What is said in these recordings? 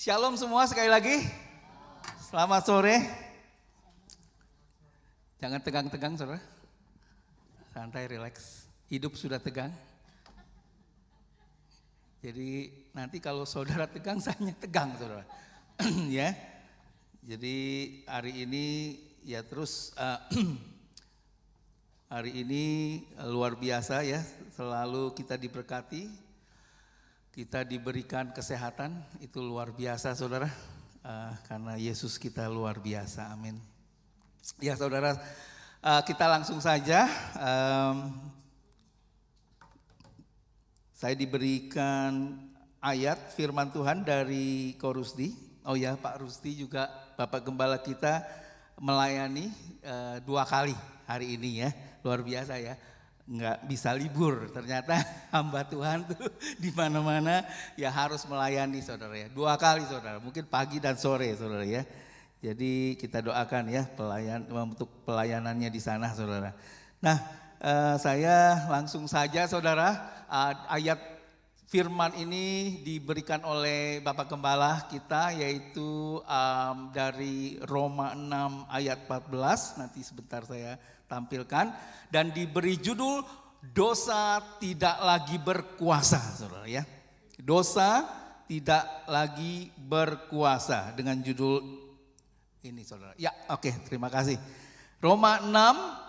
Shalom semua sekali lagi. Selamat sore. Jangan tegang-tegang saudara. Santai, relax. Hidup sudah tegang. Jadi nanti kalau saudara tegang, saya tegang saudara. Ya. Jadi hari ini ya terus hari ini luar biasa ya. Selalu kita diberkati. Kita diberikan kesehatan, itu luar biasa saudara, karena Yesus kita luar biasa, amin. Ya saudara, kita langsung saja, saya diberikan ayat firman Tuhan dari Ko Rusdi. Oh ya, Pak Rusdi juga Bapak Gembala kita melayani 2 kali hari ini ya, luar biasa ya. Nggak bisa libur, ternyata hamba Tuhan tuh di mana-mana ya harus melayani saudara ya. 2 kali saudara, mungkin pagi dan sore saudara ya. Jadi kita doakan ya untuk pelayanannya di sana saudara. Nah saya langsung saja saudara, ayat firman ini diberikan oleh Bapak Gembala kita yaitu dari Roma 6 ayat 14, nanti sebentar saya tampilkan, dan diberi judul dosa tidak lagi berkuasa saudara ya. Dosa tidak lagi berkuasa, dengan judul ini saudara. Ya oke, terima kasih. Roma 6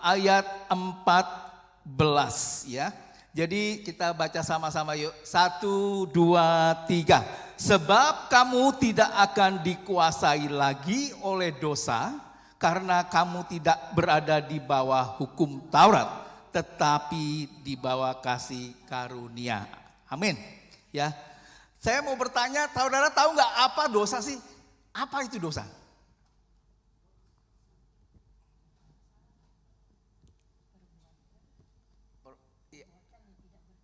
ayat 14 ya. Jadi kita baca sama-sama yuk. 1, 2, 3. Sebab kamu tidak akan dikuasai lagi oleh dosa, karena kamu tidak berada di bawah hukum Taurat, tetapi di bawah kasih karunia. Amin. Ya, saya mau bertanya, saudara tahu nggak apa dosa sih? Apa itu dosa?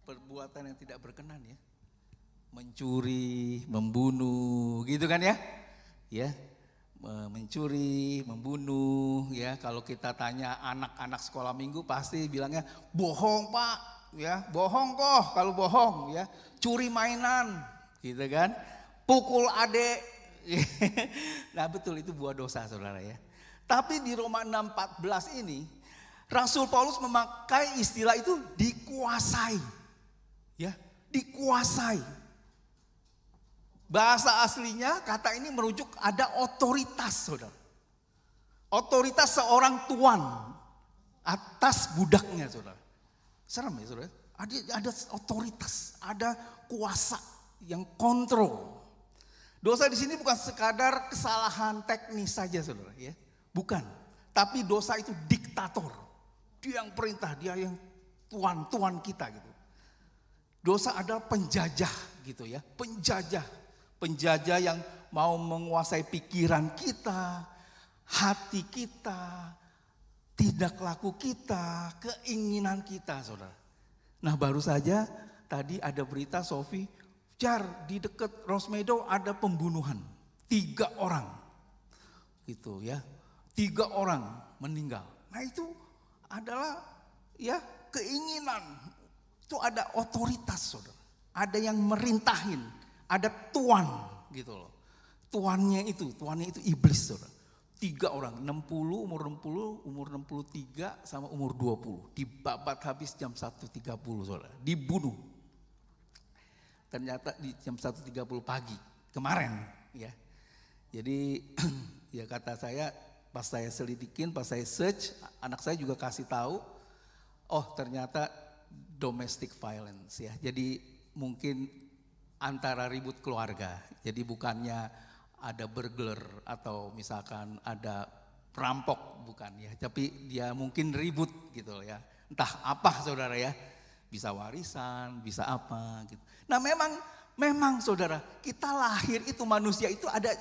Perbuatan yang tidak berkenan ya, mencuri, membunuh, gitu kan ya? Ya. Mencuri, membunuh ya. Kalau kita tanya anak-anak sekolah minggu pasti bilangnya bohong pak ya, bohong kok kalau bohong ya, curi mainan gitu kan, pukul adik. Nah betul, itu buah dosa saudara ya. Tapi di Roma 6:14 ini Rasul Paulus memakai istilah itu dikuasai ya, dikuasai. Bahasa aslinya kata ini merujuk ada otoritas saudara. Otoritas seorang tuan atas budaknya saudara. Serem ya saudara. Ada otoritas, ada kuasa yang kontrol. Dosa di sini bukan sekadar kesalahan teknis saja saudara ya. Bukan. Tapi dosa itu diktator. Dia yang perintah, dia yang tuan kita gitu. Dosa adalah penjajah gitu ya. Penjajah yang mau menguasai pikiran kita, hati kita, tindak laku kita, keinginan kita saudara. Nah baru saja tadi ada berita Sofi, Jar di dekat Rosmedo ada pembunuhan, 3 orang gitu ya, 3 orang meninggal. Nah itu adalah ya keinginan, itu ada otoritas saudara, ada yang merintahin. Ada tuan gitu loh. Tuannya itu iblis saudara. 3 orang, 60, umur 60, umur 63 sama umur 20. Dibabat habis jam 1.30 saudara. Dibunuh. Ternyata di jam 1.30 pagi kemarin ya. Jadi ya kata saya, pas saya selidikin, pas saya search, anak saya juga kasih tahu, oh ternyata domestic violence ya. Jadi mungkin antara ribut keluarga, jadi bukannya ada burglar atau misalkan ada perampok, bukan ya, tapi dia mungkin ribut gitu ya, entah apa saudara ya, bisa warisan, bisa apa gitu. Nah memang saudara, kita lahir itu manusia itu ada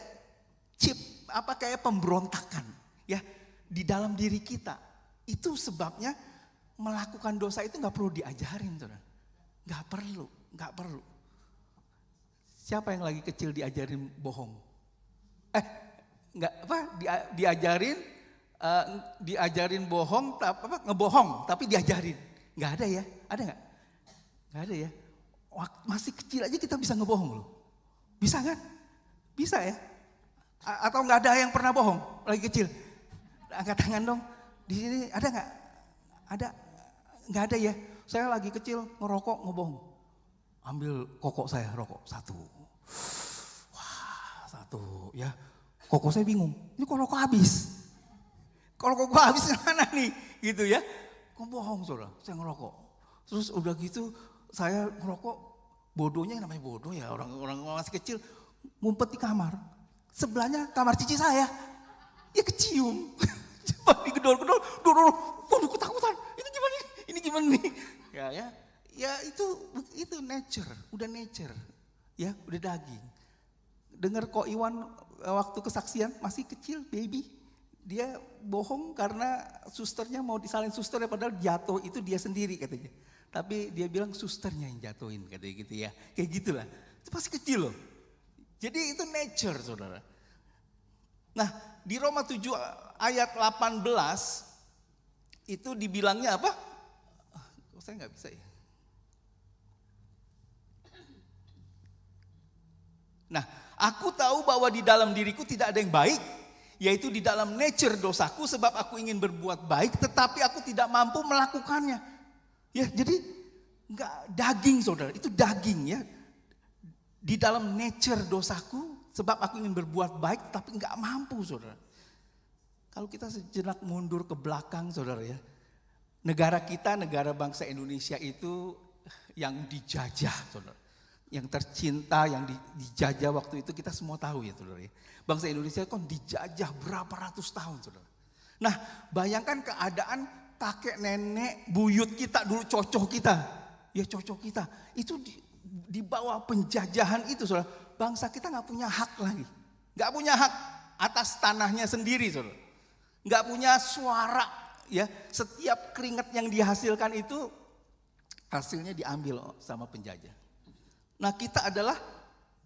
chip apa kayak pemberontakan ya di dalam diri kita. Itu sebabnya melakukan dosa itu nggak perlu diajarin saudara, nggak perlu. Siapa yang lagi kecil diajarin bohong? Diajarin bohong, ngebohong, tapi diajarin. Nggak ada ya? Ada nggak? Nggak ada ya. Masih kecil aja kita bisa ngebohong loh. Bisa kan? Bisa ya? Atau nggak ada yang pernah bohong lagi kecil? Angkat tangan dong. Di sini ada nggak? Ada? Nggak ada ya? Saya lagi kecil ngerokok ngebohong. Ambil kokok saya rokok satu. Wah, satu ya. Kokok saya bingung. Ini kok rokok habis? Kalau kokok habis mana nih? Gitu ya. Kok bohong saudara? Saya ngerokok. Terus udah gitu saya ngerokok. Bodohnya namanya bodoh ya. Orang masih kecil ngumpet di kamar. Sebelahnya kamar cici saya. Ya kecium. Coba digedor-gedor. Waduh ketakutan. Ini gimana nih? Ya itu nature. Udah nature. Ya udah daging. Dengar kok Iwan waktu kesaksian masih kecil baby. Dia bohong karena susternya mau disalin susternya padahal jatuh itu dia sendiri katanya. Tapi dia bilang susternya yang jatuhin katanya gitu ya. Kayak gitulah. Itu masih kecil loh. Jadi itu nature saudara. Nah di Roma 7 ayat 18 itu dibilangnya apa? Saya nggak bisa ya. Nah aku tahu bahwa di dalam diriku tidak ada yang baik. Yaitu di dalam nature dosaku sebab aku ingin berbuat baik tetapi aku tidak mampu melakukannya. Ya jadi nggak daging saudara, itu daging ya. Di dalam nature dosaku sebab aku ingin berbuat baik tapi nggak mampu saudara. Kalau kita sejenak mundur ke belakang saudara ya. Negara kita, negara bangsa Indonesia itu yang dijajah saudara. Yang tercinta, yang dijajah waktu itu kita semua tahu ya saudara ya. Bangsa Indonesia kan dijajah berapa ratus tahun saudara. Nah bayangkan keadaan kakek nenek buyut kita dulu cocok kita. Ya cocok kita. Itu di bawah penjajahan itu saudara. Bangsa kita gak punya hak lagi. Gak punya hak atas tanahnya sendiri saudara. Gak punya suara ya. Setiap keringat yang dihasilkan itu hasilnya diambil sama penjajah. Nah kita adalah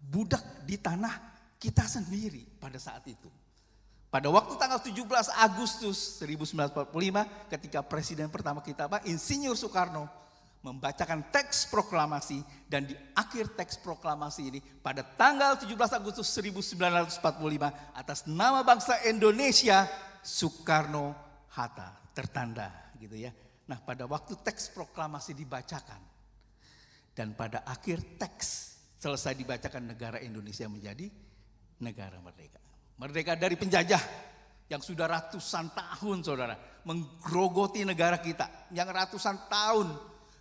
budak di tanah kita sendiri pada saat itu. Pada waktu tanggal 17 Agustus 1945 ketika presiden pertama kita Insinyur Soekarno membacakan teks proklamasi dan di akhir teks proklamasi ini pada tanggal 17 Agustus 1945 atas nama bangsa Indonesia Soekarno-Hatta tertanda gitu ya. Nah pada waktu teks proklamasi dibacakan dan pada akhir teks selesai dibacakan negara Indonesia menjadi negara merdeka. Merdeka dari penjajah yang sudah ratusan tahun saudara menggerogoti negara kita. Yang ratusan tahun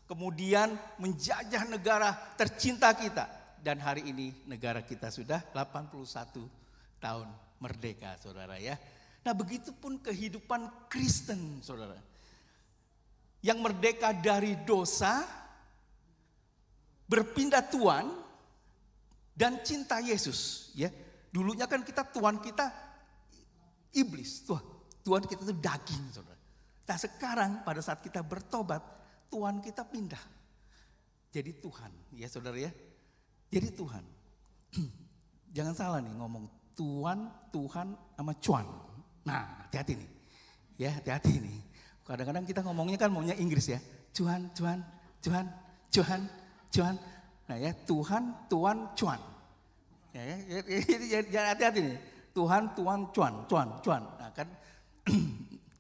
kemudian menjajah negara tercinta kita. Dan hari ini negara kita sudah 81 tahun merdeka saudara ya. Nah begitupun kehidupan Kristen saudara. Yang merdeka dari dosa, berpindah tuan dan cinta Yesus ya. Dulunya kan kita tuan kita iblis, tuan kita itu daging saudara. Nah sekarang pada saat kita bertobat, tuan kita pindah jadi Tuhan ya saudara ya. Jadi Tuhan. Jangan salah nih ngomong tuan, Tuhan sama cuan. Nah hati-hati nih. Ya hati-hati nih. Kadang-kadang kita ngomongnya kan maunya Inggris ya. Cuan. Nah ya Tuhan, tuan, cuan. Ya, hati-hati nih. Tuhan, tuan, cuan. Nah kan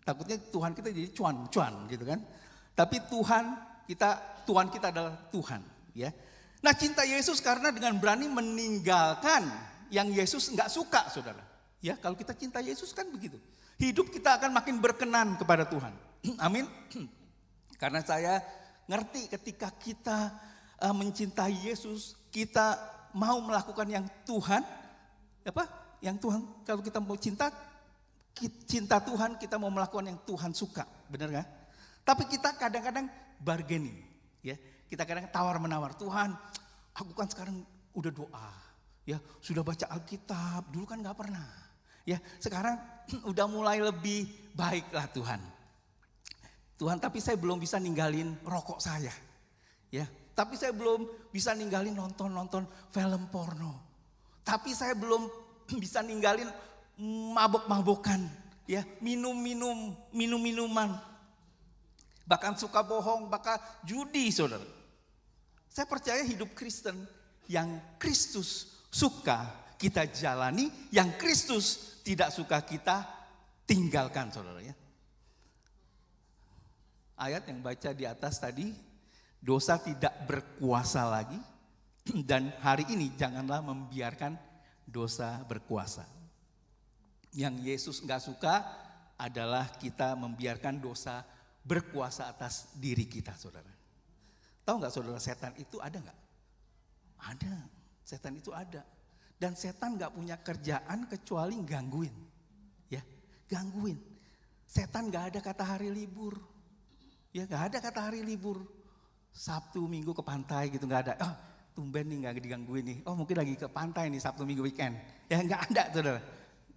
takutnya Tuhan kita jadi cuan gitu kan. Tapi tuan kita adalah Tuhan ya. Nah cinta Yesus karena dengan berani meninggalkan yang Yesus nggak suka saudara. Ya kalau kita cinta Yesus kan begitu. Hidup kita akan makin berkenan kepada Tuhan. Amin. Karena saya ngerti ketika kita mencintai Yesus, kita mau melakukan yang Tuhan, yang Tuhan kalau kita mau cinta Tuhan, kita mau melakukan yang Tuhan suka, benar nggak? Tapi kita kadang-kadang bargaining, ya. Kita kadang tawar menawar. Tuhan, aku kan sekarang udah doa, ya, sudah baca Alkitab, dulu kan nggak pernah, ya. Sekarang udah mulai lebih baik lah Tuhan. Tuhan, tapi saya belum bisa ninggalin rokok saya, ya. Tapi saya belum bisa ninggalin nonton film porno. Tapi saya belum bisa ninggalin mabok-mabokan, ya, minum-minuman. Bahkan suka bohong, bahkan judi, saudara. Saya percaya hidup Kristen yang Kristus suka, kita jalani, yang Kristus tidak suka kita tinggalkan, saudara ya. Ayat yang baca di atas tadi, dosa tidak berkuasa lagi, dan hari ini janganlah membiarkan dosa berkuasa. Yang Yesus gak suka adalah kita membiarkan dosa berkuasa atas diri kita, saudara. Tahu gak saudara, setan itu ada gak? Ada, setan itu ada. Dan setan gak punya kerjaan kecuali gangguin. Ya, gangguin. Setan gak ada kata hari libur. Ya, gak ada kata hari libur. Sabtu, Minggu ke pantai gitu gak ada. Oh, tumben nih gak digangguin nih. Oh, mungkin lagi ke pantai nih Sabtu, Minggu, weekend. Ya, gak ada, saudara.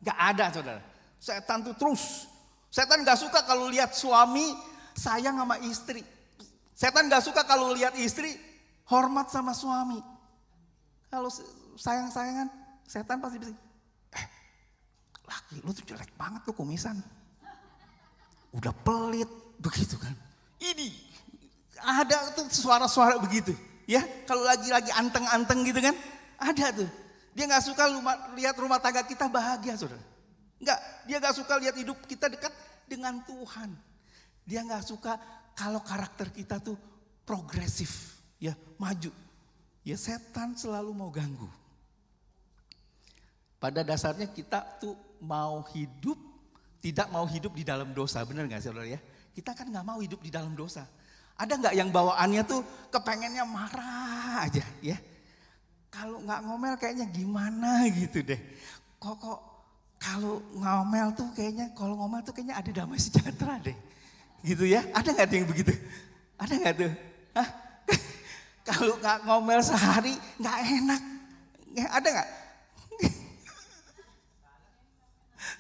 Gak ada, saudara. Setan tuh terus. Setan gak suka kalau lihat suami sayang sama istri. Setan gak suka kalau lihat istri hormat sama suami. Kalau sayang-sayangan, setan pasti bisa, laki lu tuh jelek banget tuh, kumisan. Udah pelit, begitu kan. Ini, ada tuh suara-suara begitu. Ya, kalau lagi anteng-anteng gitu kan, ada tuh. Dia gak suka lihat rumah tangga kita bahagia, saudara. Enggak, dia gak suka lihat hidup kita dekat dengan Tuhan. Dia gak suka kalau karakter kita tuh progresif, ya, maju. Ya, setan selalu mau ganggu. Pada dasarnya kita tuh mau hidup, tidak mau hidup di dalam dosa, benar gak saudara ya? Kita kan gak mau hidup di dalam dosa. Ada gak yang bawaannya tuh kepengennya marah aja ya? Kalau gak ngomel kayaknya gimana gitu deh. Kok kalau ngomel tuh kayaknya, kalau ngomel tuh kayaknya ada damai sejahtera deh. Gitu ya, ada gak yang begitu? Ada gak tuh? Hah? Kalau gak ngomel sehari gak enak. Ya, ada gak?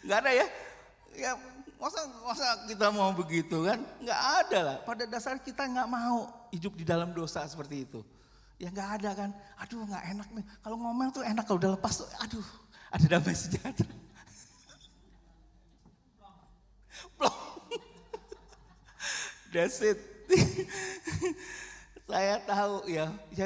Gak ada ya? Ya masa kita mau begitu kan? Gak ada lah. Pada dasar kita gak mau hidup di dalam dosa seperti itu. Ya gak ada kan? Aduh gak enak nih. Kalau ngomel tuh enak, kalau udah lepas tuh aduh ada damai sejahtera. That's it. Saya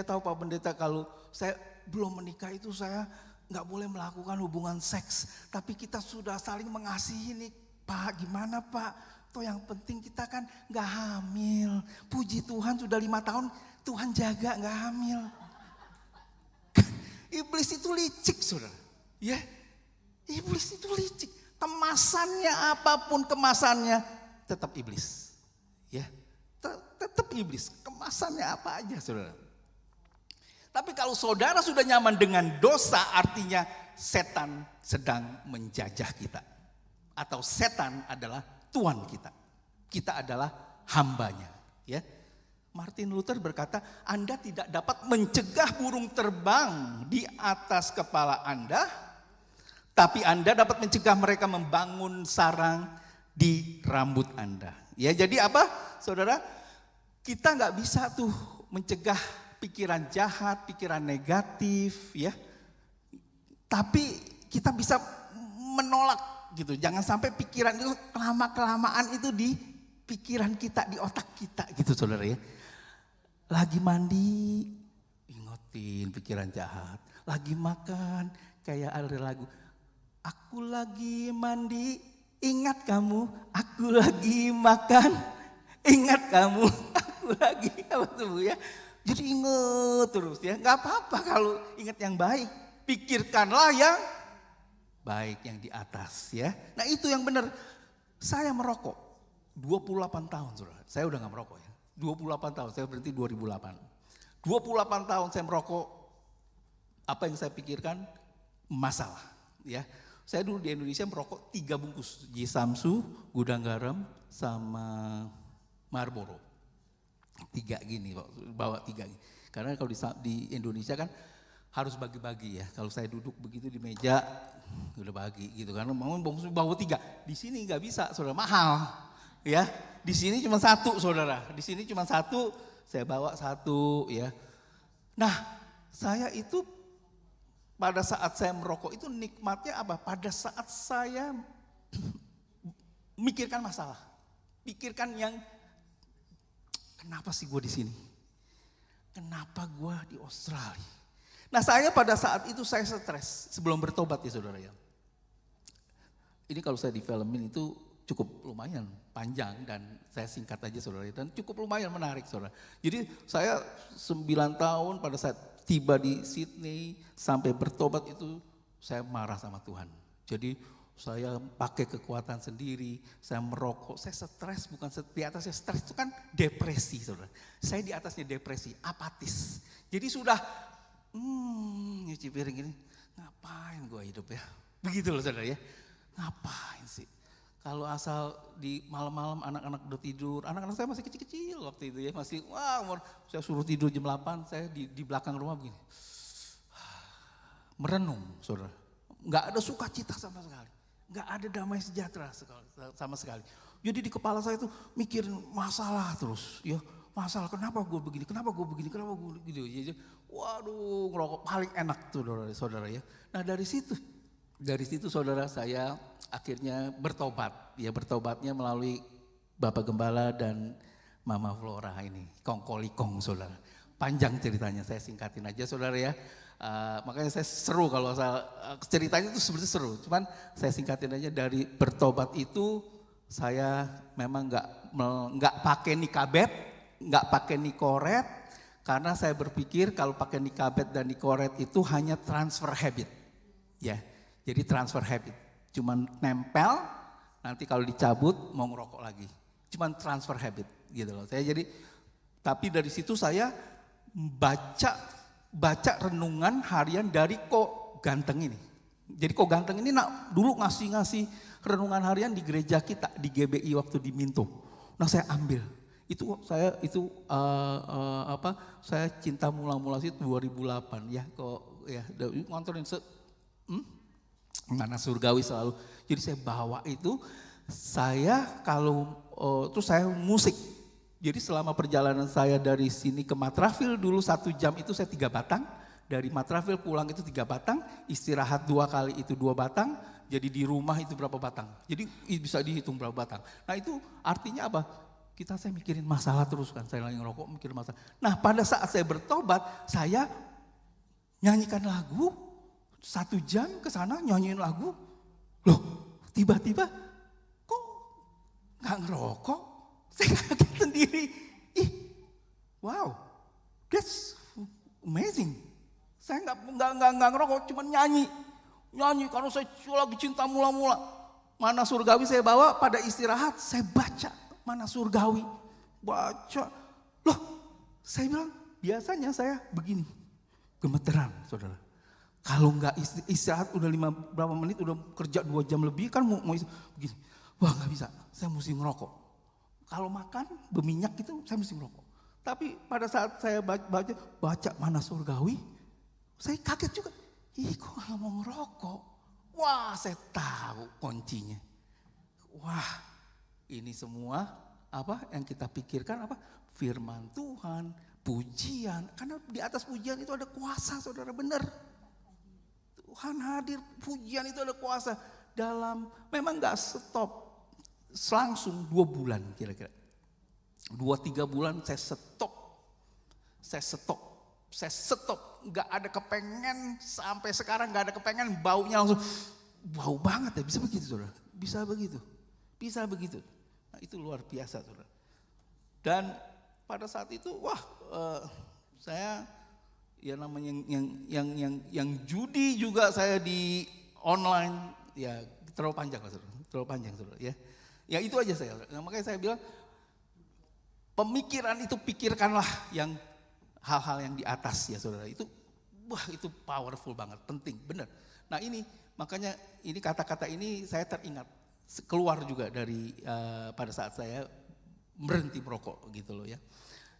tahu Pak Pendeta, kalau saya belum menikah itu saya nggak boleh melakukan hubungan seks. Tapi kita sudah saling mengasihi nih Pak, gimana Pak? Toh yang penting kita kan nggak hamil. Puji Tuhan sudah 5 tahun Tuhan jaga nggak hamil. Iblis itu licik, saudara. Ya, iblis itu licik. Kemasannya apapun kemasannya tetap iblis. Ya. Tetap iblis, kemasannya apa aja saudara. Tapi kalau saudara sudah nyaman dengan dosa, artinya setan sedang menjajah kita. Atau setan adalah tuan kita. Kita adalah hambanya. Ya. Martin Luther berkata, Anda tidak dapat mencegah burung terbang di atas kepala Anda, tapi Anda dapat mencegah mereka membangun sarang di rambut Anda. Ya, jadi apa saudara? Kita gak bisa tuh mencegah pikiran jahat, pikiran negatif ya. Tapi kita bisa menolak gitu. Jangan sampai pikiran itu kelamaan itu di pikiran kita, di otak kita gitu saudara ya. Lagi mandi, ingetin pikiran jahat. Lagi makan, kayak ada lagu. Aku lagi mandi, ingat kamu. Aku lagi makan, ingat kamu. Aku lagi, apa tuh ya. Jadi inget terus ya. Gak apa-apa kalau ingat yang baik. Pikirkanlah yang baik, yang di atas ya. Nah itu yang benar. Saya merokok 28 tahun saudara. Saya udah gak merokok ya. 28 tahun, saya berhenti 2008. 28 tahun saya merokok. Apa yang saya pikirkan? Masalah ya. Saya dulu di Indonesia merokok 3 bungkus. Jisamsu, Gudang Garam, sama Marlboro. 3 gini, bawa 3 gini. Karena kalau di Indonesia kan harus bagi-bagi ya. Kalau saya duduk begitu di meja, udah bagi gitu. Karena mau bawa 3. Di sini nggak bisa, saudara, mahal. Ya, di sini cuma 1 saudara. Di sini cuma 1, saya bawa 1 ya. Nah, saya itu pada saat saya merokok itu nikmatnya apa? Pada saat saya mikirkan masalah, pikirkan yang kenapa sih gue di sini? Kenapa gue di Australia? Nah saya pada saat itu saya stres sebelum bertobat ya saudara ya. Ini kalau saya di filmin itu cukup lumayan panjang dan saya singkat aja saudara. Dan cukup lumayan menarik saudara. Jadi saya 9 tahun pada saat tiba di Sydney sampai bertobat itu saya marah sama Tuhan. Jadi saya pakai kekuatan sendiri, saya merokok, saya stres, bukan di atas saya stres itu kan depresi saudara. Saya di atasnya depresi, apatis. Jadi sudah nyuci piring gini, ngapain gue hidup ya? Begitu loh saudara ya, ngapain sih? Kalau asal di malam-malam anak-anak udah tidur, anak-anak saya masih kecil-kecil waktu itu ya, masih saya suruh tidur jam 8, saya di belakang rumah begini. Merenung saudara, nggak ada sukacita sama sekali. Nggak ada damai sejahtera sama sekali. Jadi di kepala saya tuh mikirin masalah terus ya. Masalah kenapa gue begini, kenapa gue begini, kenapa gue gitu. Jadi, waduh ngerokok paling enak tuh saudara ya. Nah dari situ saudara saya akhirnya bertobat. Ya bertobatnya melalui Bapak Gembala dan Mama Flora ini. Kongkolikong saudara. Panjang ceritanya, saya singkatin aja saudara ya. Makanya saya seru kalau ceritanya itu sebenarnya seru, cuman saya singkatin aja. Dari bertobat itu saya memang nggak pakai nikabet, nggak pakai nikoret, karena saya berpikir kalau pakai nikabet dan nikoret itu hanya transfer habit, ya. Jadi transfer habit, cuman nempel, nanti kalau dicabut mau ngerokok lagi, cuman transfer habit gitu loh. Tapi dari situ saya baca renungan harian dari Ko Ganteng ini. Jadi Ko Ganteng ini dulu ngasih renungan harian di gereja kita di GBI waktu di Minto. Nah saya ambil. Saya cinta mula-mula sih 2008 ya kok ya ngontorin mana surgawi selalu. Jadi saya bawa itu, saya terus saya musik. Jadi selama perjalanan saya dari sini ke Matrafil dulu 1 jam itu saya 3 batang. Dari Matrafil pulang itu 3 batang, istirahat 2 kali itu 2 batang. Jadi di rumah itu berapa batang. Jadi bisa dihitung berapa batang. Nah itu artinya apa? Saya mikirin masalah terus kan. Saya lagi ngerokok mikirin masalah. Nah pada saat saya bertobat, saya nyanyikan lagu. 1 jam ke sana nyanyiin lagu. Loh tiba-tiba kok gak ngerokok? Saya kaget sendiri. Wow, that's amazing. Saya nggak ngerokok, cuma nyanyi karena saya lagi cinta mula-mula. Mana surgawi saya bawa pada istirahat, saya baca mana surgawi, baca. Loh, saya bilang biasanya saya begini, gemeteran, saudara. Kalau nggak istirahat udah berapa menit, udah kerja 2 jam lebih kan mau begini. Wah nggak bisa, saya mesti ngerokok. Kalau makan berminyak itu saya mesti merokok. Tapi pada saat saya baca mana surgawi, saya kaget juga. Kok gak mau ngerokok? Wah saya tahu kuncinya. Wah ini semua apa yang kita pikirkan apa? Firman Tuhan, pujian. Karena di atas pujian itu ada kuasa saudara, benar. Tuhan hadir, pujian itu ada kuasa. Memang gak stop. Langsung 2 bulan kira-kira. 2-3 bulan saya stop. Gak ada kepengen, sampai sekarang gak ada kepengen, baunya langsung, bau banget ya, bisa begitu saudara. Bisa begitu. Nah itu luar biasa saudara. Dan pada saat itu saya ya namanya yang judi juga saya di online, ya terlalu panjang lah saudara, ya. Ya itu aja saya. Nah, makanya saya bilang pemikiran itu pikirkanlah yang hal-hal yang di atas ya saudara. Itu powerful banget, penting, benar. Nah ini makanya ini kata-kata ini saya teringat keluar juga dari pada saat saya berhenti merokok gitu loh ya.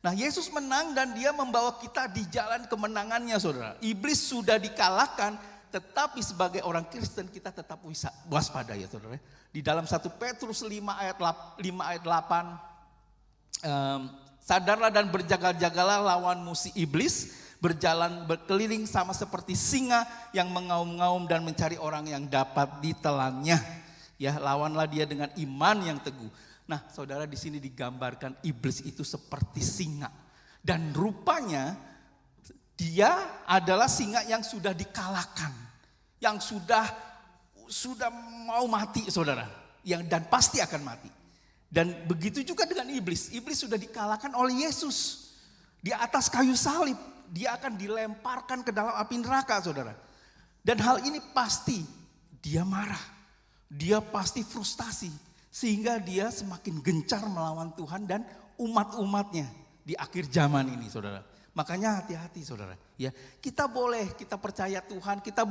Nah Yesus menang dan dia membawa kita di jalan kemenangannya saudara. Iblis sudah dikalahkan, tetapi sebagai orang Kristen kita tetap waspada ya saudara. Di dalam 1 Petrus 5 ayat 8, sadarlah dan berjaga-jagalah lawan musuh iblis, berkeliling sama seperti singa yang mengaum-ngaum dan mencari orang yang dapat ditelannya. Ya, lawanlah dia dengan iman yang teguh. Nah, saudara di sini digambarkan iblis itu seperti singa dan rupanya Dia adalah singa yang sudah dikalahkan, yang sudah mau mati, saudara, dan pasti akan mati. Dan begitu juga dengan iblis. Iblis sudah dikalahkan oleh Yesus di atas kayu salib. Dia akan dilemparkan ke dalam api neraka, saudara. Dan hal ini pasti dia marah, dia pasti frustasi, sehingga dia semakin gencar melawan Tuhan dan umat-umatnya di akhir zaman ini, saudara. Makanya hati-hati, saudara. Ya, kita percaya Tuhan, kita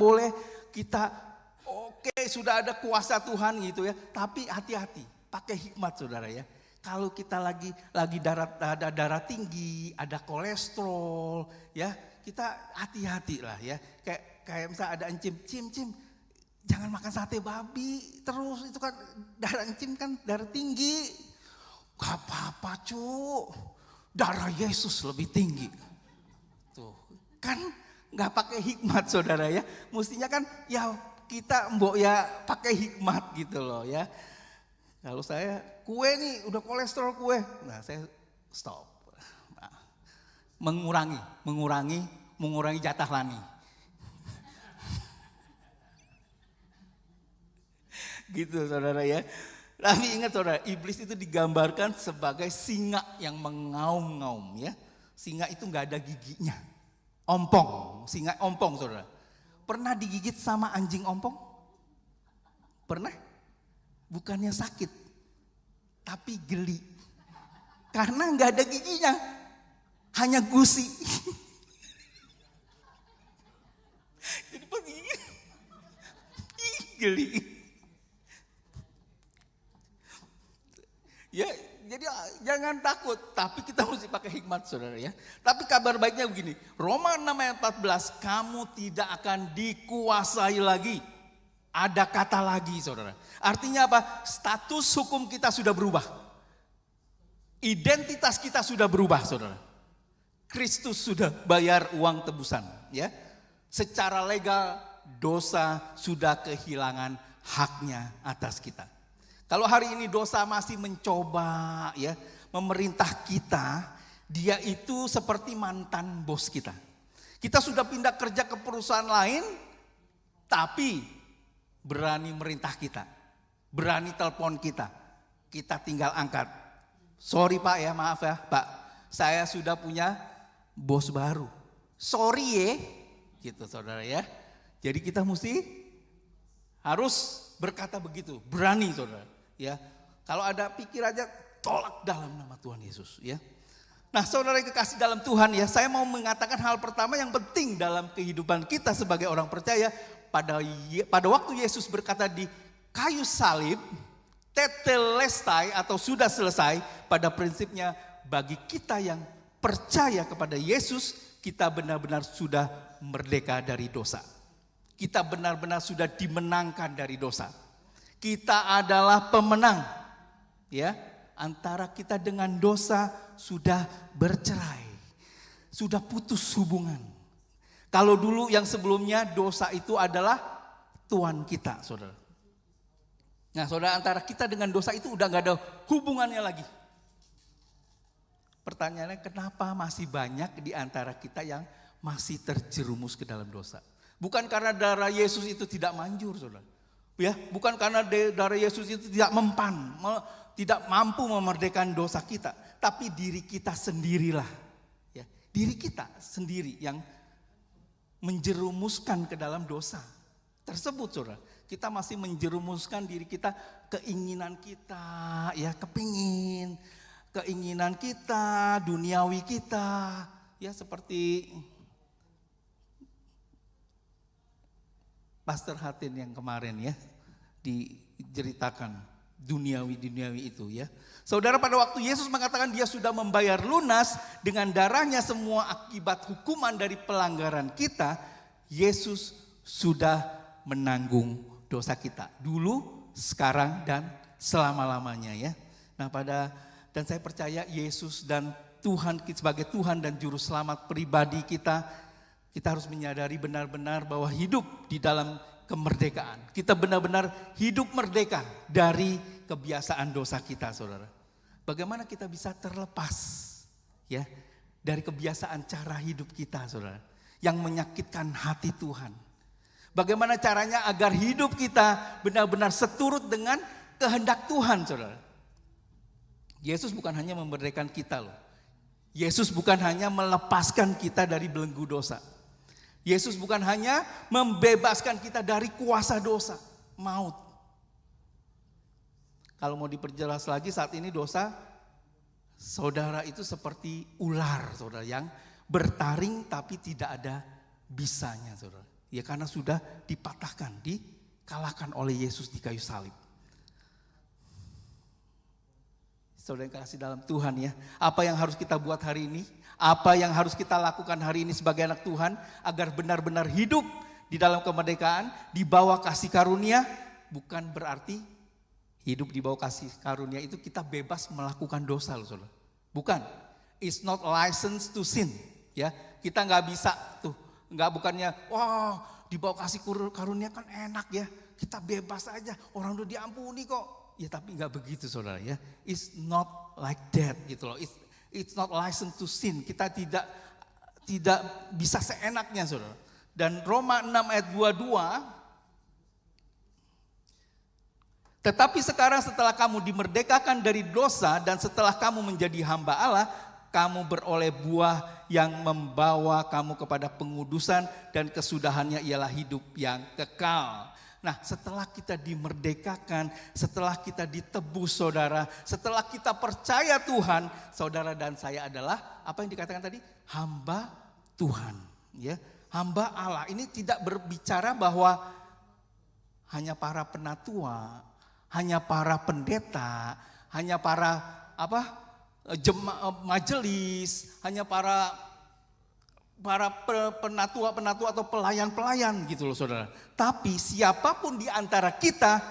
oke, sudah ada kuasa Tuhan gitu ya. Tapi hati-hati, pakai hikmat, saudara ya. Kalau kita lagi ada darah tinggi, ada kolesterol, ya kita hati-hati lah ya. Kayak misalnya ada encim, cim, jangan makan sate babi terus, itu kan darah encim kan darah tinggi. Gak apa-apa darah Yesus lebih tinggi. Tuh, kan gak pakai hikmat, saudara ya. Mestinya kan ya kita pakai hikmat gitu loh ya. Kalau saya kue nih udah kolesterol kue, nah saya stop. Nah, mengurangi jatah Lani. Gitu, saudara ya. Tapi ingat, saudara, iblis itu digambarkan sebagai singa yang mengaum-ngaum ya. Singa itu nggak ada giginya. Singa ompong, saudara. Pernah digigit sama anjing ompong? Pernah? Bukannya sakit, tapi geli. Karena nggak ada giginya, hanya gusi. Jadi pas gigit, geli. Ya, jadi jangan takut, tapi kita mesti pakai hikmat, saudara ya. Tapi kabar baiknya begini, Roma 6 ayat 14, kamu tidak akan dikuasai lagi. Ada kata lagi, saudara. Artinya apa? Status hukum kita sudah berubah. Identitas kita sudah berubah, saudara. Kristus sudah bayar uang tebusan, ya. Secara legal dosa sudah kehilangan haknya atas kita. Kalau hari ini dosa masih mencoba ya memerintah kita, dia itu seperti mantan bos kita. Kita sudah pindah kerja ke perusahaan lain, tapi berani merintah kita, berani telepon kita tinggal angkat. Sorry Pak ya, maaf ya Pak, saya sudah punya bos baru. Sorry ya, gitu saudara ya. Jadi kita harus berkata begitu, berani saudara ya. Kalau ada pikir aja tolak dalam nama Tuhan Yesus ya. Nah saudara yang kekasih dalam Tuhan ya, saya mau mengatakan hal pertama yang penting dalam kehidupan kita sebagai orang percaya. Pada waktu Yesus berkata di kayu salib, tetelestai atau sudah selesai, pada prinsipnya bagi kita yang percaya kepada Yesus, kita benar-benar sudah merdeka dari dosa. Kita benar-benar sudah dimenangkan dari dosa. Kita adalah pemenang. Ya, antara kita dengan dosa sudah bercerai. Sudah putus hubungan. Kalau dulu yang sebelumnya dosa itu adalah Tuhan kita, saudara. Nah saudara, antara kita dengan dosa itu udah gak ada hubungannya lagi. Pertanyaannya, kenapa masih banyak di antara kita yang masih terjerumus ke dalam dosa? Bukan karena darah Yesus itu tidak manjur, saudara. Ya, bukan karena darah Yesus itu tidak mempan, tidak mampu memerdekakan dosa kita. Tapi diri kita sendirilah. Ya, diri kita sendiri yang menjerumuskan ke dalam dosa tersebut, saudara. Kita masih menjerumuskan diri kita, keinginan kita, ya keinginan kita, duniawi kita, ya seperti Pastor Hatin yang kemarin ya diceritakan duniawi itu ya. Saudara, pada waktu Yesus mengatakan dia sudah membayar lunas dengan darahnya semua akibat hukuman dari pelanggaran kita, Yesus sudah menanggung dosa kita. Dulu, sekarang, dan selama-lamanya ya. Nah dan saya percaya Yesus dan Tuhan sebagai Tuhan dan Juru Selamat pribadi kita harus menyadari benar-benar bahwa hidup di dalam kemerdekaan. Kita benar-benar hidup merdeka dari kebiasaan dosa kita, saudara. Bagaimana kita bisa terlepas ya dari kebiasaan cara hidup kita, saudara. yang menyakitkan hati Tuhan. Bagaimana caranya agar hidup kita benar-benar seturut dengan kehendak Tuhan, saudara. Yesus bukan hanya memerdekakan kita loh. Yesus bukan hanya melepaskan kita dari belenggu dosa. Yesus bukan hanya membebaskan kita dari kuasa dosa, maut. Kalau mau diperjelas lagi, saat ini dosa saudara itu seperti ular, saudara, yang bertaring tapi tidak ada bisanya, saudara. Ya karena sudah dipatahkan, dikalahkan oleh Yesus di kayu salib. Saudara yang kasih dalam Tuhan ya, apa yang harus kita buat hari ini? Apa yang harus kita lakukan hari ini sebagai anak Tuhan agar benar-benar hidup di dalam kemerdekaan, di bawah kasih karunia? Bukan berarti hidup di bawah kasih karunia itu kita bebas melakukan dosa loh, saudara. Bukan, it's not license to sin. Ya, kita nggak bisa tuh, nggak bukannya, wah di bawah kasih karunia kan enak ya, kita bebas aja, orang udah diampuni kok. Ya tapi nggak begitu, saudara ya. It's not like that gitu loh. It's not license to sin. Kita tidak bisa seenaknya, saudara. Dan Roma 6 ayat 22. Tetapi sekarang setelah kamu dimerdekakan dari dosa dan setelah kamu menjadi hamba Allah, kamu beroleh buah yang membawa kamu kepada pengudusan dan kesudahannya ialah hidup yang kekal. Nah, setelah kita dimerdekakan, setelah kita ditebus, saudara, setelah kita percaya Tuhan, saudara dan saya adalah apa yang dikatakan tadi? Hamba Tuhan, ya. Hamba Allah. Ini tidak berbicara bahwa hanya para penatua, hanya para pendeta, hanya para majelis, hanya para penatua atau pelayan-pelayan gitu loh, saudara. Tapi siapapun di antara kita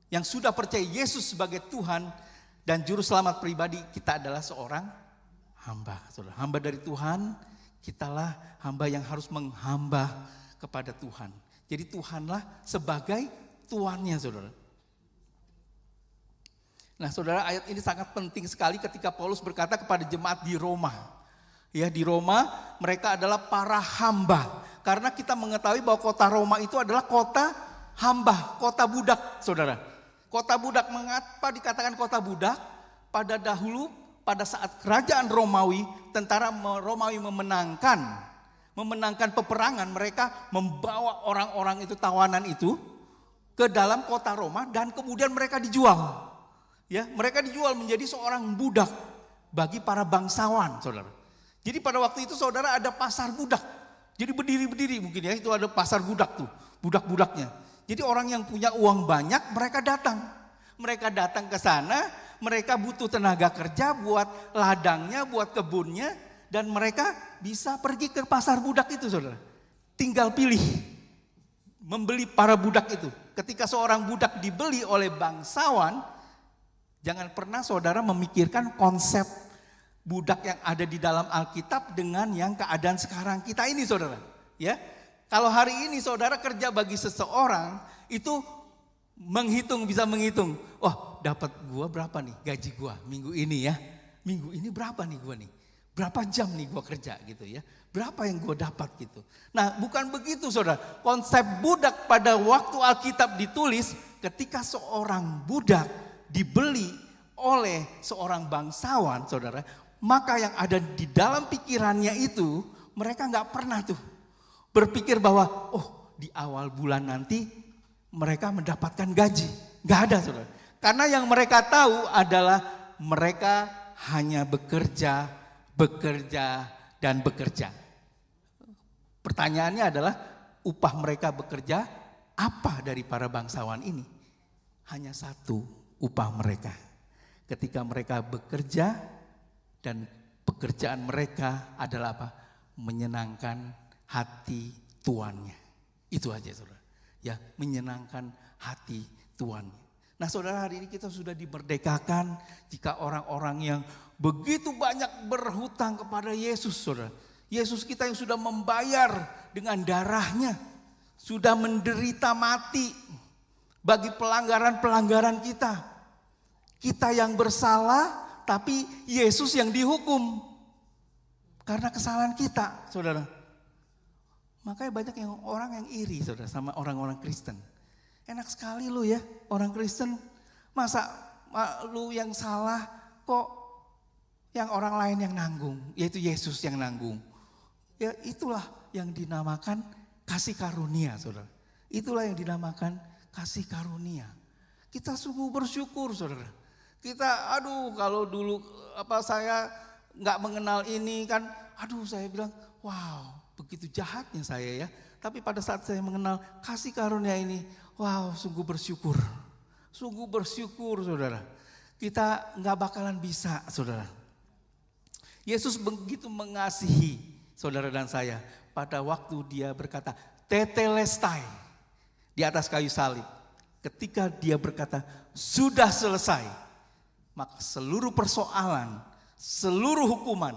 yang sudah percaya Yesus sebagai Tuhan dan juru selamat pribadi, kita adalah seorang hamba, saudara. Hamba dari Tuhan, kitalah hamba yang harus menghamba kepada Tuhan. Jadi Tuhanlah sebagai tuannya, saudara. Nah, saudara, ayat ini sangat penting sekali ketika Paulus berkata kepada jemaat di Roma. Ya, di Roma mereka adalah para hamba. Karena kita mengetahui bahwa kota Roma itu adalah kota hamba, kota budak, saudara. Kota budak, mengapa dikatakan kota budak? Pada dahulu, pada saat kerajaan Romawi, tentara Romawi memenangkan peperangan, mereka membawa orang-orang itu, tawanan itu, ke dalam kota Roma dan kemudian mereka dijual. Ya, mereka dijual menjadi seorang budak bagi para bangsawan, saudara. Jadi pada waktu itu, saudara, ada pasar budak. Jadi berdiri-berdiri mungkin ya, itu ada pasar budak tuh, budak-budaknya. Jadi orang yang punya uang banyak, mereka datang. Mereka datang ke sana, mereka butuh tenaga kerja buat ladangnya, buat kebunnya. Dan mereka bisa pergi ke pasar budak itu, saudara. Tinggal pilih, membeli para budak itu. Ketika seorang budak dibeli oleh bangsawan, jangan pernah saudara memikirkan konsep budak yang ada di dalam Alkitab dengan yang keadaan sekarang kita ini, saudara. Ya, kalau hari ini saudara kerja bagi seseorang itu bisa menghitung. Oh, dapat gua berapa nih gaji gua minggu ini ya? Minggu ini berapa nih gua nih? Berapa jam nih gua kerja gitu ya? Berapa yang gua dapat gitu? Nah, bukan begitu, saudara. Konsep budak pada waktu Alkitab ditulis, ketika seorang budak dibeli oleh seorang bangsawan, saudara, maka yang ada di dalam pikirannya itu, mereka nggak pernah tuh berpikir bahwa oh di awal bulan nanti mereka mendapatkan gaji. Nggak ada, saudara. Karena yang mereka tahu adalah mereka hanya bekerja, dan bekerja. Pertanyaannya adalah upah mereka bekerja apa dari para bangsawan ini? Hanya satu upah mereka. Ketika mereka bekerja, dan pekerjaan mereka adalah apa? Menyenangkan hati tuannya. Itu aja, saudara. Ya, menyenangkan hati tuannya. Nah, saudara, hari ini kita sudah dimerdekakan. Jika orang-orang yang begitu banyak berhutang kepada Yesus, saudara. Yesus kita yang sudah membayar dengan darahnya. Sudah menderita mati bagi pelanggaran-pelanggaran kita. Kita yang bersalah, tapi Yesus yang dihukum karena kesalahan kita, saudara. Makanya banyak orang yang iri saudara sama orang-orang Kristen. Enak sekali lu ya orang Kristen, masa lu yang salah kok yang orang lain yang nanggung, yaitu Yesus yang nanggung. Ya itulah yang dinamakan kasih karunia saudara. Itulah yang dinamakan kasih karunia. Kita sungguh bersyukur saudara. Kita kalau dulu saya nggak mengenal ini kan, saya bilang wow begitu jahatnya saya ya. Tapi pada saat saya mengenal kasih karunia ini, wow sungguh bersyukur. Sungguh bersyukur saudara. Kita nggak bakalan bisa saudara. Yesus begitu mengasihi saudara dan saya pada waktu dia berkata tetelestai di atas kayu salib. Ketika dia berkata sudah selesai, maka seluruh persoalan, seluruh hukuman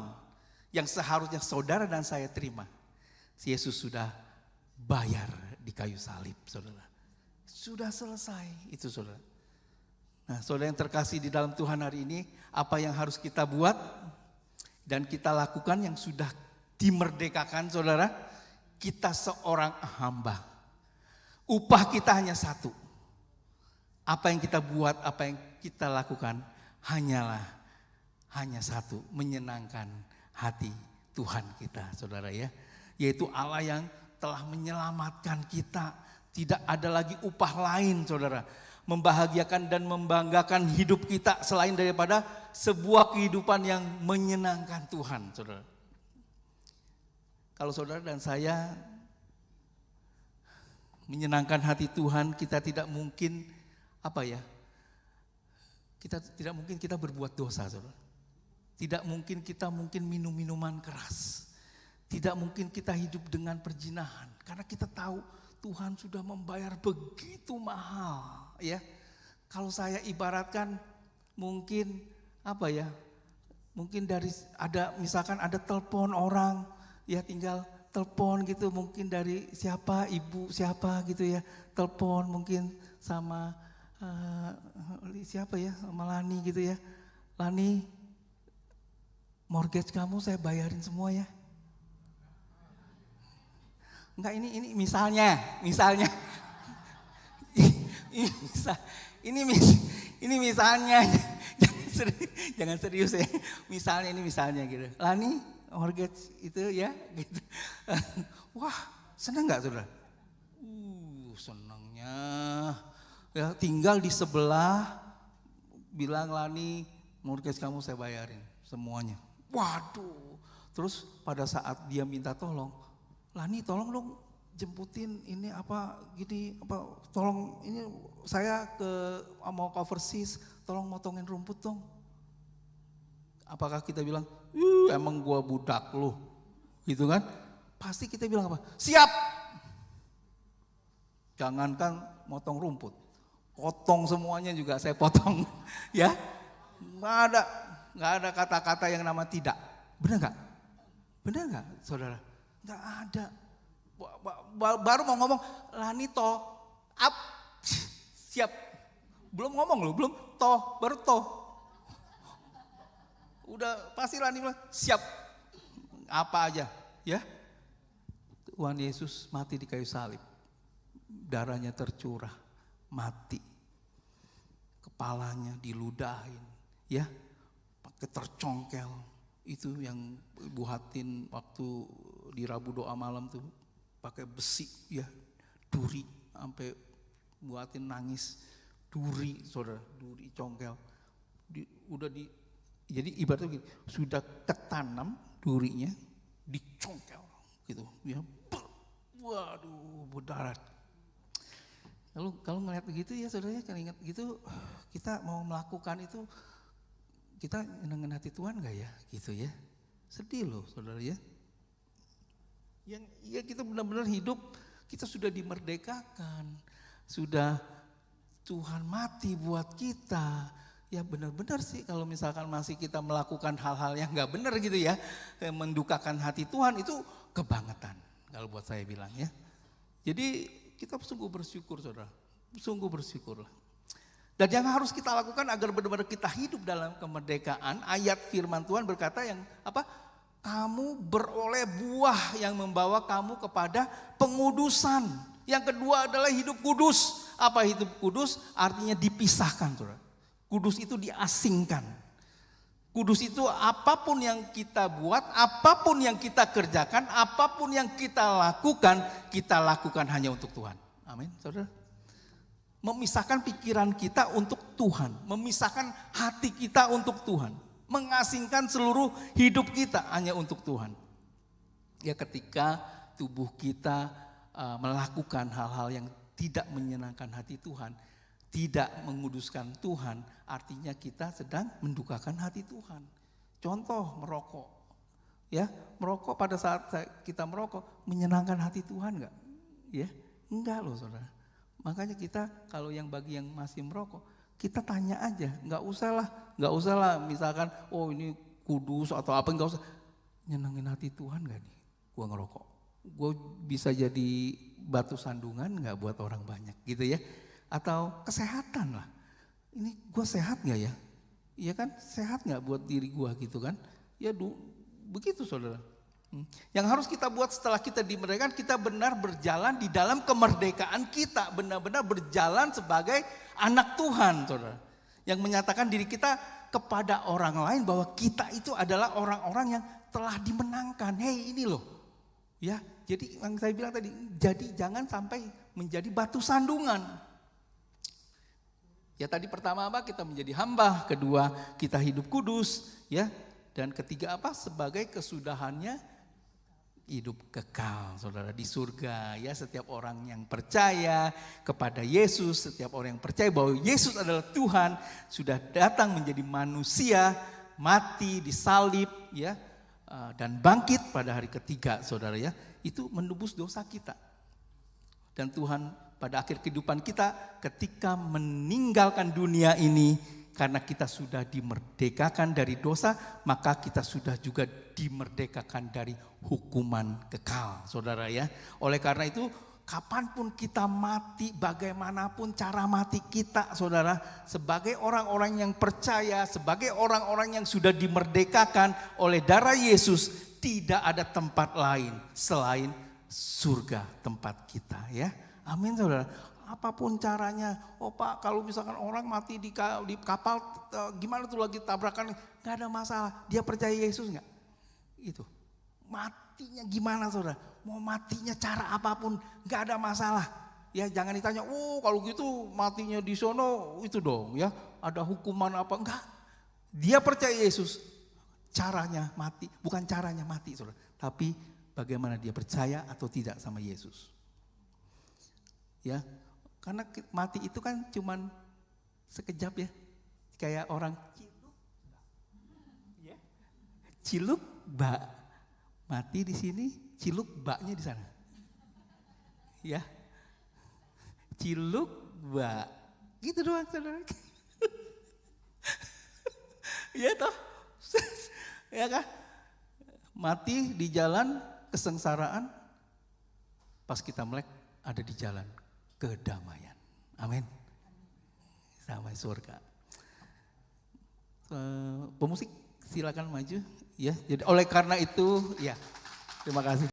yang seharusnya saudara dan saya terima, Yesus sudah bayar di kayu salib saudara. Sudah selesai itu saudara. Nah saudara yang terkasih di dalam Tuhan hari ini, apa yang harus kita buat dan kita lakukan yang sudah dimerdekakan saudara? Kita seorang hamba. Upah kita hanya satu. Apa yang kita buat, apa yang kita lakukan hanya satu, menyenangkan hati Tuhan kita saudara ya. Yaitu Allah yang telah menyelamatkan kita. Tidak ada lagi upah lain saudara. Membahagiakan dan membanggakan hidup kita selain daripada sebuah kehidupan yang menyenangkan Tuhan saudara. Kalau saudara dan saya menyenangkan hati Tuhan, kita tidak mungkin kita berbuat dosa saudara. Tidak mungkin kita minum minuman keras. Tidak mungkin kita hidup dengan perjinahan. Karena kita tahu Tuhan sudah membayar begitu mahal ya. Kalau saya ibaratkan mungkin mungkin misalkan ada telepon orang ya, tinggal telepon gitu, mungkin dari siapa, ibu siapa gitu ya, telepon mungkin sama siapa ya, sama Lani gitu ya. Lani, mortgage kamu saya bayarin semua ya. Enggak, ini misalnya. ini misalnya. Jangan serius ya. Misalnya gitu. Lani, mortgage itu ya gitu. Wah, senang enggak saudara? Senangnya. Ya, tinggal di sebelah bilang Lani, mortgage kamu saya bayarin semuanya. Waduh. Terus pada saat dia minta tolong, Lani tolong dong jemputin ini tolong ini saya mau ke overseas, tolong motongin rumput dong. Apakah kita bilang, emang gua budak lu, gitu kan? Pasti kita bilang apa? Siap. Jangankan motong rumput, potong semuanya juga saya potong, ya. Nggak ada kata-kata yang nama tidak. Benar nggak, saudara? Nggak ada. Baru mau ngomong, Lani toh, siap. Belum ngomong loh, belum toh, baru toh. Udah pasti Lani bilang, siap. Apa aja, ya. Tuhan Yesus mati di kayu salib. Darahnya tercurah, mati. Kepalanya diludahin, ya. Pakai tercongkel. Itu yang buatin waktu di Rabu doa malam tuh, pakai besi ya, duri, sampai buatin nangis, duri saudara, duri congkel, jadi ibaratnya gini, sudah ketanam durinya, dicongkel gitu, ya, waduh berdarah. Lalu kalau ngelihat begitu ya saudara, kan ingat gitu, kita mau melakukan itu, kita nyenengin hati Tuhan gak ya, gitu ya, sedih loh saudara ya. Yang ya kita benar-benar hidup, kita sudah dimerdekakan, sudah Tuhan mati buat kita. Ya benar-benar sih kalau misalkan masih kita melakukan hal-hal yang gak benar gitu ya, mendukakan hati Tuhan, itu kebangetan kalau buat saya bilang ya. Jadi kita sungguh bersyukur saudara, sungguh bersyukurlah. Dan yang harus kita lakukan agar benar-benar kita hidup dalam kemerdekaan, ayat firman Tuhan berkata yang apa? kamu beroleh buah yang membawa kamu kepada pengudusan. Yang kedua adalah hidup kudus. Apa hidup kudus? Artinya dipisahkan, saudara. Kudus itu diasingkan. Kudus itu apapun yang kita buat, apapun yang kita kerjakan, apapun yang kita lakukan hanya untuk Tuhan. Amin, saudara. Memisahkan pikiran kita untuk Tuhan, memisahkan hati kita untuk Tuhan, mengasingkan seluruh hidup kita hanya untuk Tuhan. Ya, ketika tubuh kita melakukan hal-hal yang tidak menyenangkan hati Tuhan, tidak menguduskan Tuhan, artinya kita sedang mendukakan hati Tuhan. Contoh merokok, ya, merokok pada saat kita merokok menyenangkan hati Tuhan enggak? Ya, enggak loh, saudara. Makanya kita kalau bagi yang masih merokok, kita tanya aja, enggak usah lah, misalkan, oh ini kudus atau apa, enggak usah. Nyenengin hati Tuhan enggak nih? Gua ngerokok, gue bisa jadi batu sandungan enggak buat orang banyak, gitu ya? Atau kesehatan lah, ini gue sehat gak ya? Iya kan, sehat gak buat diri gue gitu kan? Ya begitu, saudara. Yang harus kita buat setelah kita dimerdekakan, kita benar berjalan di dalam kemerdekaan kita. Benar-benar berjalan sebagai anak Tuhan, saudara. Yang menyatakan diri kita kepada orang lain bahwa kita itu adalah orang-orang yang telah dimenangkan. Hei, ini loh. Ya, jadi yang saya bilang tadi, jadi jangan sampai menjadi batu sandungan. Ya, tadi pertama apa? Kita menjadi hamba, kedua kita hidup kudus, ya, dan ketiga apa? Sebagai kesudahannya hidup kekal, saudara, di surga. Ya, setiap orang yang percaya kepada Yesus, setiap orang yang percaya bahwa Yesus adalah Tuhan, sudah datang menjadi manusia, mati, disalib, ya, dan bangkit pada hari ketiga, saudara, ya, itu menebus dosa kita. Dan Tuhan pada akhir kehidupan kita ketika meninggalkan dunia ini, karena kita sudah dimerdekakan dari dosa, maka kita sudah juga dimerdekakan dari hukuman kekal, saudara, ya. Oleh karena itu, kapanpun kita mati, bagaimanapun cara mati kita, saudara, sebagai orang-orang yang percaya, sebagai orang-orang yang sudah dimerdekakan oleh darah Yesus, tidak ada tempat lain selain surga tempat kita, ya. Amin, saudara. Apapun caranya, oh Pak, kalau misalkan orang mati di kapal, gimana tuh lagi tabrakan, gak ada masalah. Dia percaya Yesus gak? Itu. Matinya gimana, saudara? Mau matinya cara apapun, gak ada masalah. Ya, jangan ditanya, oh kalau gitu matinya di sono itu dong, ya, ada hukuman apa? Enggak. Dia percaya Yesus. Caranya mati, bukan caranya mati, saudara, tapi bagaimana dia percaya atau tidak sama Yesus. Ya, karena mati itu kan cuman sekejap, ya, kayak orang ciluk bak, mati di sini, ciluk baknya di sana, ya, ciluk bak, gitu doang, saudara. Ya toh, ya kan, mati di jalan kesengsaraan, pas kita melek ada di jalan kedamaian. Amin. Sampai surga. Pemusik silakan maju, ya. Jadi oleh karena itu, ya, terima kasih.